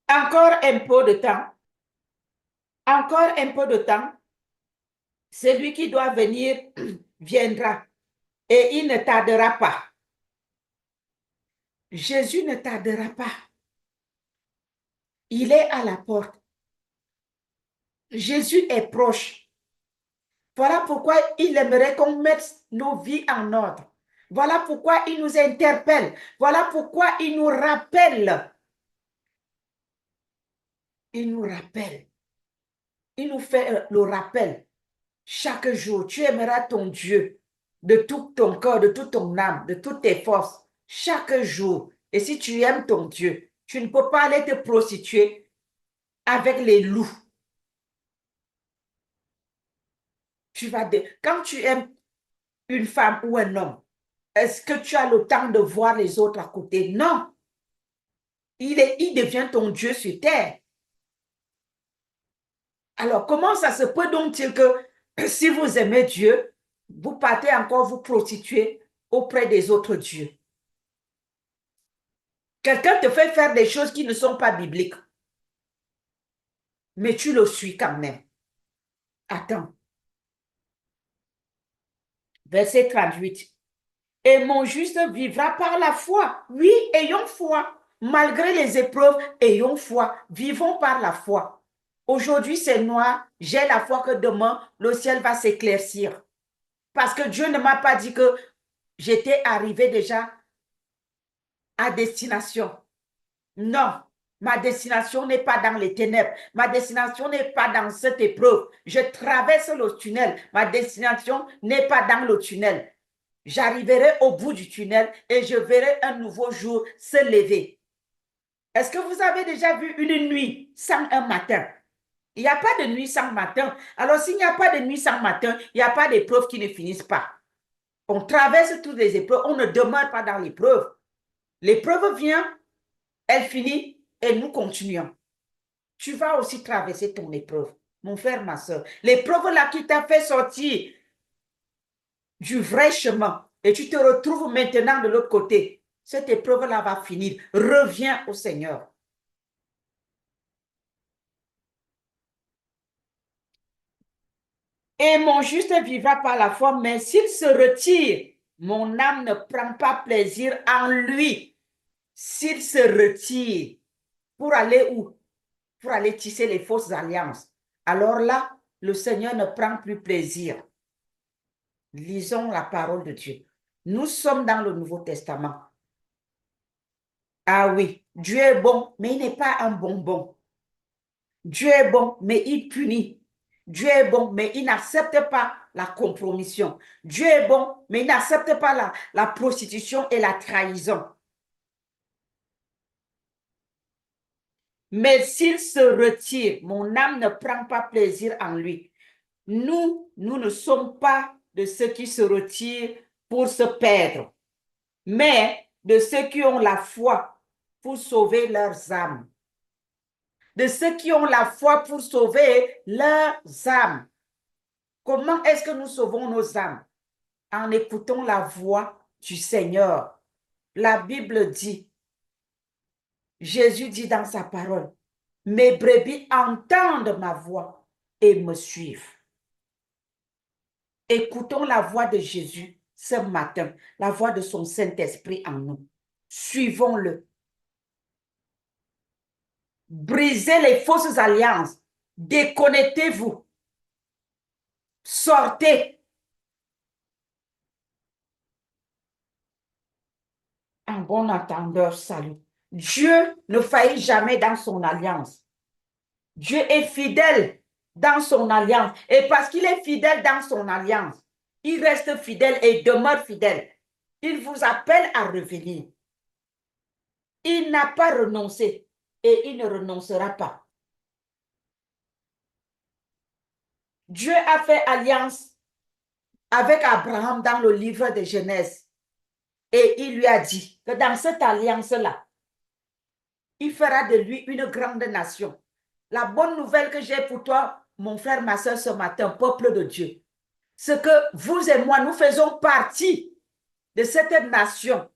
Encore un peu de temps. Encore un peu de temps. Celui qui doit venir viendra et il ne tardera pas. Jésus ne tardera pas. Il est à la porte. Jésus est proche. Voilà pourquoi il aimerait qu'on mette nos vies en ordre. Voilà pourquoi il nous interpelle. Voilà pourquoi il nous rappelle. Il nous rappelle. Il nous fait le rappel. Chaque jour, tu aimeras ton Dieu de tout ton corps, de toute ton âme, de toutes tes forces. Chaque jour. Et si tu aimes ton Dieu, tu ne peux pas aller te prostituer avec les loups. Quand tu aimes une femme ou un homme, est-ce que tu as le temps de voir les autres à côté? Non. Il devient ton Dieu sur terre. Alors, comment ça se peut donc-il que si vous aimez Dieu, vous partez encore vous prostituer auprès des autres dieux? Quelqu'un te fait faire des choses qui ne sont pas bibliques, mais tu le suis quand même. Attends. Verset 38. Et mon juste vivra par la foi. Oui, ayons foi. Malgré les épreuves, ayons foi. Vivons par la foi. Aujourd'hui, c'est noir. J'ai la foi que demain, le ciel va s'éclaircir. Parce que Dieu ne m'a pas dit que j'étais arrivé déjà à destination. Non, ma destination n'est pas dans les ténèbres. Ma destination n'est pas dans cette épreuve. Je traverse le tunnel. Ma destination n'est pas dans le tunnel. J'arriverai au bout du tunnel et je verrai un nouveau jour se lever. Est-ce que vous avez déjà vu une nuit sans un matin? Il n'y a pas de nuit sans matin. Alors, s'il n'y a pas de nuit sans matin, il n'y a pas d'épreuves qui ne finissent pas. On traverse toutes les épreuves, on ne demeure pas dans l'épreuve. L'épreuve vient, elle finit et nous continuons. Tu vas aussi traverser ton épreuve, mon frère, ma soeur. L'épreuve là qui t'a fait sortir du vrai chemin et tu te retrouves maintenant de l'autre côté. Cette épreuve-là va finir. Reviens au Seigneur. Et mon juste vivra par la foi, mais s'il se retire, mon âme ne prend pas plaisir en lui. S'il se retire, pour aller où? Pour aller tisser les fausses alliances. Alors là, le Seigneur ne prend plus plaisir. Lisons la parole de Dieu. Nous sommes dans le Nouveau Testament. Ah oui, Dieu est bon, mais il n'est pas un bonbon. Dieu est bon, mais il punit. Dieu est bon, mais il n'accepte pas la compromission. Dieu est bon, mais il n'accepte pas la prostitution et la trahison. Mais s'il se retire, mon âme ne prend pas plaisir en lui. Nous ne sommes pas de ceux qui se retirent pour se perdre, mais de ceux qui ont la foi pour sauver leurs âmes. De ceux qui ont la foi pour sauver leurs âmes. Comment est-ce que nous sauvons nos âmes? en écoutant la voix du Seigneur. La Bible dit, Jésus dit dans sa parole, mes brebis entendent ma voix et me suivent. Écoutons la voix de Jésus ce matin, la voix de son Saint-Esprit en nous. Suivons-le. Brisez les fausses alliances. Déconnectez-vous. Sortez. Un bon entendeur, salut. Dieu ne faillit jamais dans son alliance. Dieu est fidèle dans son alliance. Et parce qu'il est fidèle dans son alliance, il reste fidèle et demeure fidèle. Il vous appelle à revenir. Il n'a pas renoncé et il ne renoncera pas. Dieu a fait alliance avec Abraham dans le livre de Genèse. Et il lui a dit que dans cette alliance-là, il fera de lui une grande nation. La bonne nouvelle que j'ai pour toi, mon frère, ma soeur, ce matin, peuple de Dieu, c'est que vous et moi, nous faisons partie de cette nation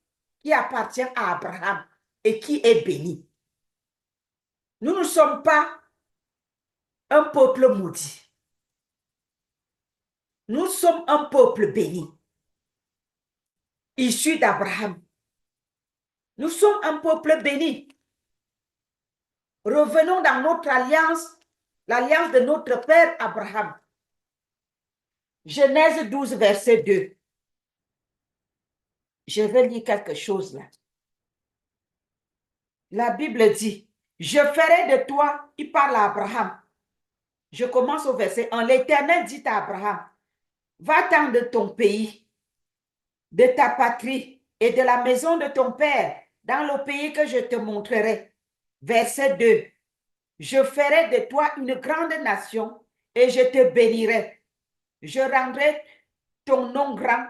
qui appartient à Abraham et qui est bénie. Nous ne sommes pas un peuple maudit. Nous sommes un peuple béni, issu d'Abraham. Nous sommes un peuple béni. Revenons dans notre alliance, l'alliance de notre père Abraham. Genèse 12, verset 2. Je vais lire quelque chose là. La Bible dit, je ferai de toi, il parle à Abraham. Je commence au verset 1. L'Éternel dit à Abraham, va-t'en de ton pays, de ta patrie et de la maison de ton père, dans le pays que je te montrerai. Verset 2. Je ferai de toi une grande nation et je te bénirai. Je rendrai ton nom grand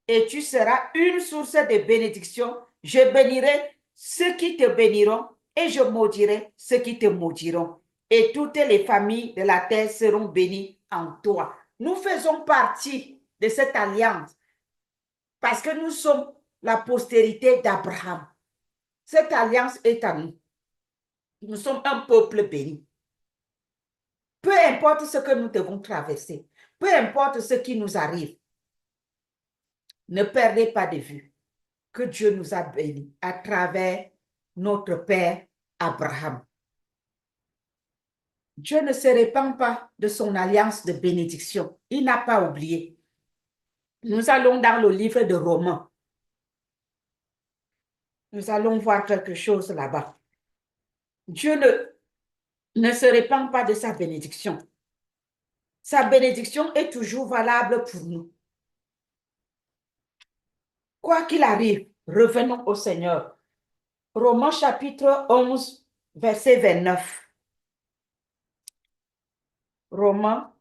et tu seras une source de bénédiction. Je bénirai ceux qui te béniront et je maudirai ceux qui te maudiront. Et toutes les familles de la terre seront bénies en toi. Nous faisons partie de cette alliance parce que nous sommes la postérité d'Abraham. Cette alliance est à nous. Nous sommes un peuple béni. Peu importe ce que nous devons traverser, peu importe ce qui nous arrive, ne perdez pas de vue que Dieu nous a bénis à travers notre Père Abraham. Dieu ne se répand pas de son alliance de bénédiction. Il n'a pas oublié. Nous allons dans le livre de Romains. Nous allons voir quelque chose là-bas. Dieu ne se répand pas de sa bénédiction. Sa bénédiction est toujours valable pour nous. Quoi qu'il arrive, revenons au Seigneur. Romains chapitre 11, verset 29. Romains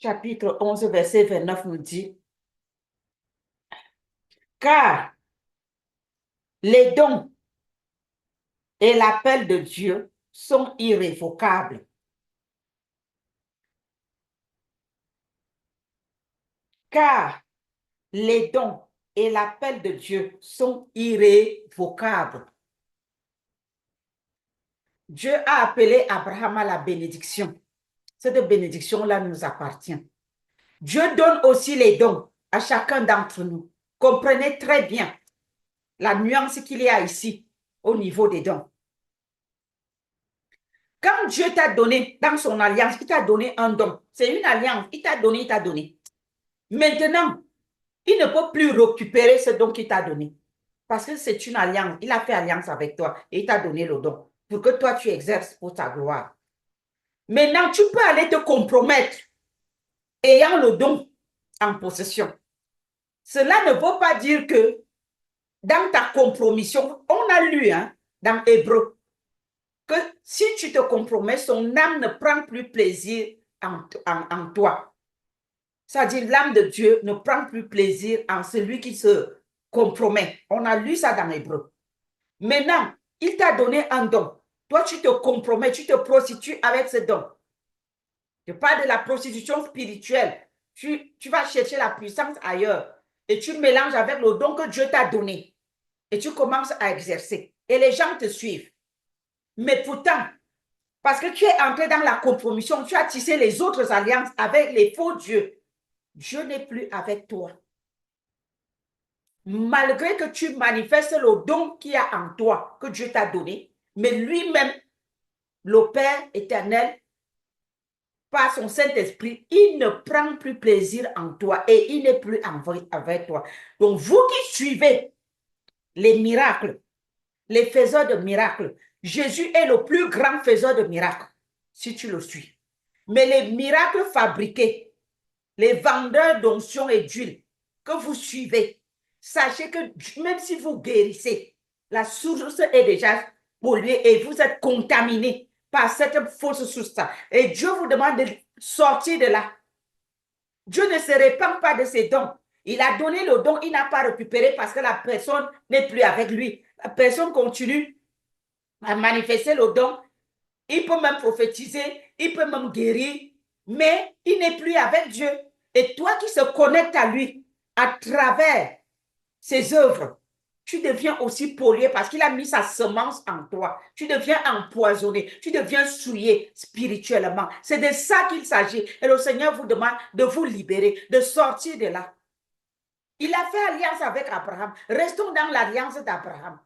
chapitre 11, verset 29 nous dit, car les dons et l'appel de Dieu sont irrévocables. Car les dons et l'appel de Dieu sont irrévocables. Dieu a appelé Abraham à la bénédiction. Cette bénédiction-là nous appartient. Dieu donne aussi les dons à chacun d'entre nous. Comprenez très bien la nuance qu'il y a ici au niveau des dons. Quand Dieu t'a donné dans son alliance, il t'a donné un don. C'est une alliance. Il t'a donné, il t'a donné. Maintenant, il ne peut plus récupérer ce don qu'il t'a donné. Parce que c'est une alliance. Il a fait alliance avec toi et il t'a donné le don pour que toi, tu exerces pour ta gloire. Maintenant, tu peux aller te compromettre ayant le don en possession. Cela ne veut pas dire que dans ta compromission, on a lu dans Hébreu, que si tu te compromets, son âme ne prend plus plaisir en toi. C'est-à-dire l'âme de Dieu ne prend plus plaisir en celui qui se compromet. On a lu ça dans Hébreu. Maintenant, il t'a donné un don. Toi, tu te compromets, tu te prostitues avec ce don. Je parle de la prostitution spirituelle. Tu vas chercher la puissance ailleurs. et tu mélanges avec le don que Dieu t'a donné et tu commences à exercer. Et les gens te suivent. Mais pourtant, parce que tu es entré dans la compromission, tu as tissé les autres alliances avec les faux dieux. Dieu n'est plus avec toi. Malgré que tu manifestes le don qu'il y a en toi, que Dieu t'a donné, mais lui-même, le Père éternel, par son Saint-Esprit, il ne prend plus plaisir en toi et il n'est plus avec toi. Donc, vous qui suivez les miracles, les faiseurs de miracles, Jésus est le plus grand faiseur de miracles, si tu le suis. Mais les miracles fabriqués, les vendeurs d'onction et d'huile que vous suivez, sachez que même si vous guérissez, la source est déjà polluée et vous êtes contaminé par cette fausse source. Et Dieu vous demande de sortir de là. Dieu ne se répand pas de ses dons. Il a donné le don, il n'a pas récupéré parce que la personne n'est plus avec lui. La personne continue à manifester le don. Il peut même prophétiser, il peut même guérir, mais il n'est plus avec Dieu. Et toi qui se connectes à lui à travers ses œuvres, tu deviens aussi pollué parce qu'il a mis sa semence en toi. Tu deviens empoisonné, tu deviens souillé spirituellement. C'est de ça qu'il s'agit. Et le Seigneur vous demande de vous libérer, de sortir de là. Il a fait alliance avec Abraham. Restons dans l'alliance d'Abraham.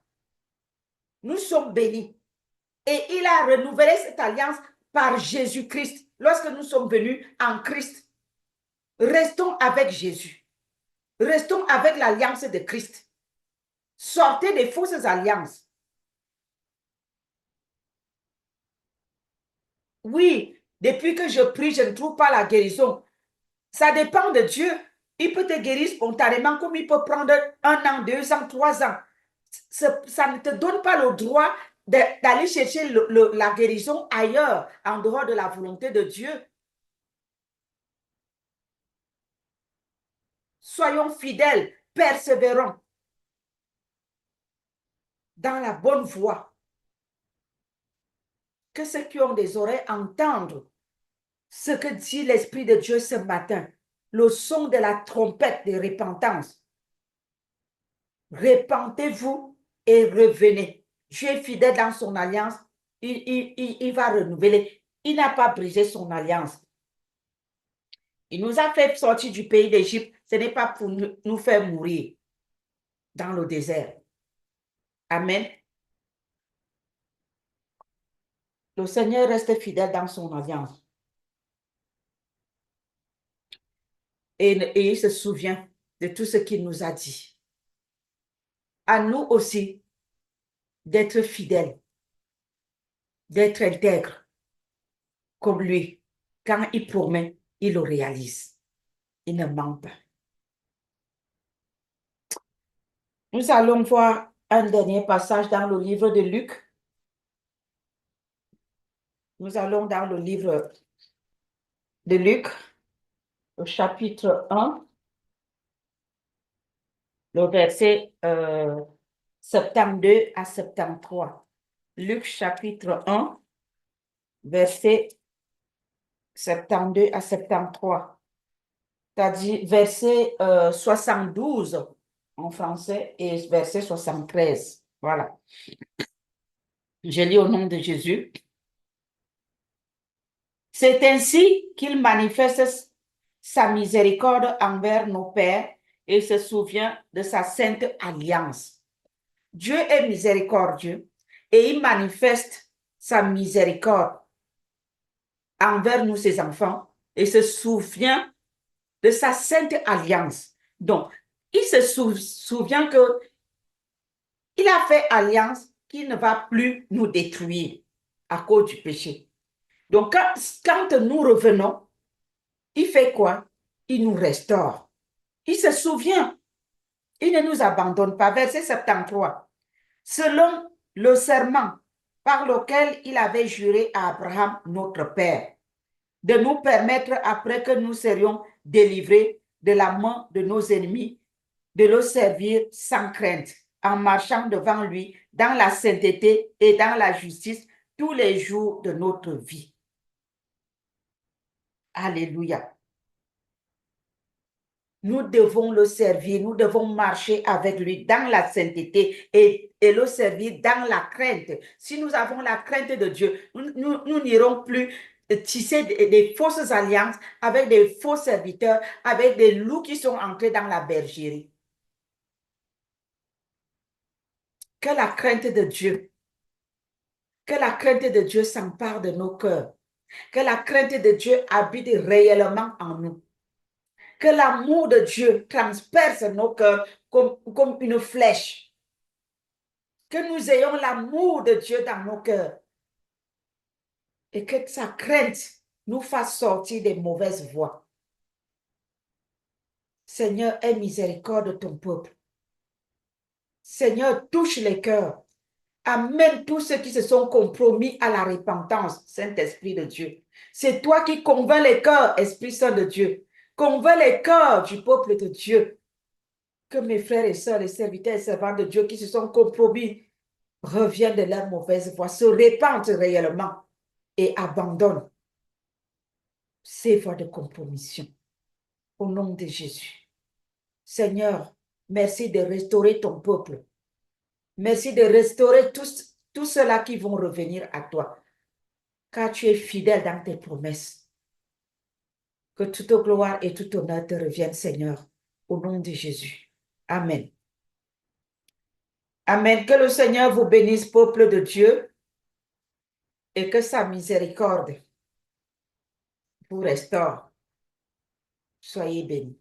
Nous sommes bénis. Et il a renouvelé cette alliance par Jésus-Christ lorsque nous sommes venus en Christ. Restons avec Jésus. Restons avec l'alliance de Christ. Sortez des fausses alliances. Oui, depuis que je prie, je ne trouve pas la guérison. Ça dépend de Dieu. Il peut te guérir spontanément comme il peut prendre 1 an, 2 ans, 3 ans. Ça ne te donne pas le droit d'aller chercher la guérison ailleurs, en dehors de la volonté de Dieu. Soyons fidèles, persévérants dans la bonne voie. Que ceux qui ont des oreilles entendent ce que dit l'Esprit de Dieu ce matin, le son de la trompette de repentance. Repentez-vous et revenez. Dieu est fidèle dans son alliance. Il va renouveler. Il n'a pas brisé son alliance. Il nous a fait sortir du pays d'Égypte. Ce n'est pas pour nous faire mourir dans le désert. Amen. Le Seigneur reste fidèle dans son alliance. Et il se souvient de tout ce qu'il nous a dit. À nous aussi d'être fidèles, d'être intègres comme lui. Quand il promet, il le réalise. Il ne ment pas. Nous allons voir un dernier passage dans le livre de Luc. Nous allons dans le livre de Luc, au chapitre 1, le verset 72 à 73. Luc chapitre 1, verset 72 à 73. C'est-à-dire verset 72 en français et verset 73. Voilà. Je lis au nom de Jésus. C'est ainsi qu'il manifeste sa miséricorde envers nos pères et se souvient de sa sainte alliance. Dieu est miséricordieux et il manifeste sa miséricorde envers nous, ses enfants, et se souvient de sa sainte alliance. Donc, il se souvient que il a fait alliance qu'il ne va plus nous détruire à cause du péché. Donc, quand nous revenons, il fait quoi? Il nous restaure. Il se souvient. Il ne nous abandonne pas. Verset 73. Selon le serment par lequel il avait juré à Abraham, notre père, de nous permettre, après que nous serions délivrés de la main de nos ennemis, de le servir sans crainte, en marchant devant lui dans la sainteté et dans la justice tous les jours de notre vie. Alléluia. Nous devons le servir, nous devons marcher avec lui dans la sainteté et le servir dans la crainte. Si nous avons la crainte de Dieu, nous n'irons plus tisser des fausses alliances avec des faux serviteurs, avec des loups qui sont entrés dans la bergerie. Que la crainte de Dieu, que la crainte de Dieu s'empare de nos cœurs, que la crainte de Dieu habite réellement en nous. Que l'amour de Dieu transperce nos cœurs comme une flèche. Que nous ayons l'amour de Dieu dans nos cœurs. Et que sa crainte nous fasse sortir des mauvaises voies. Seigneur, aie miséricorde de ton peuple. Seigneur, touche les cœurs. Amène tous ceux qui se sont compromis à la repentance, Saint-Esprit de Dieu. C'est toi qui convaincs les cœurs, Esprit Saint de Dieu. Convainc les cœurs du peuple de Dieu. Que mes frères et sœurs, les serviteurs et servants de Dieu qui se sont compromis reviennent de leur mauvaise voie, se répandent réellement et abandonnent ces voies de compromission. Au nom de Jésus. Seigneur, merci de restaurer ton peuple. Merci de restaurer tous ceux-là qui vont revenir à toi. Car tu es fidèle dans tes promesses. Que toute gloire et tout honneur te reviennent, Seigneur, au nom de Jésus. Amen. Amen. Que le Seigneur vous bénisse, peuple de Dieu, et que sa miséricorde vous restaure. Soyez bénis.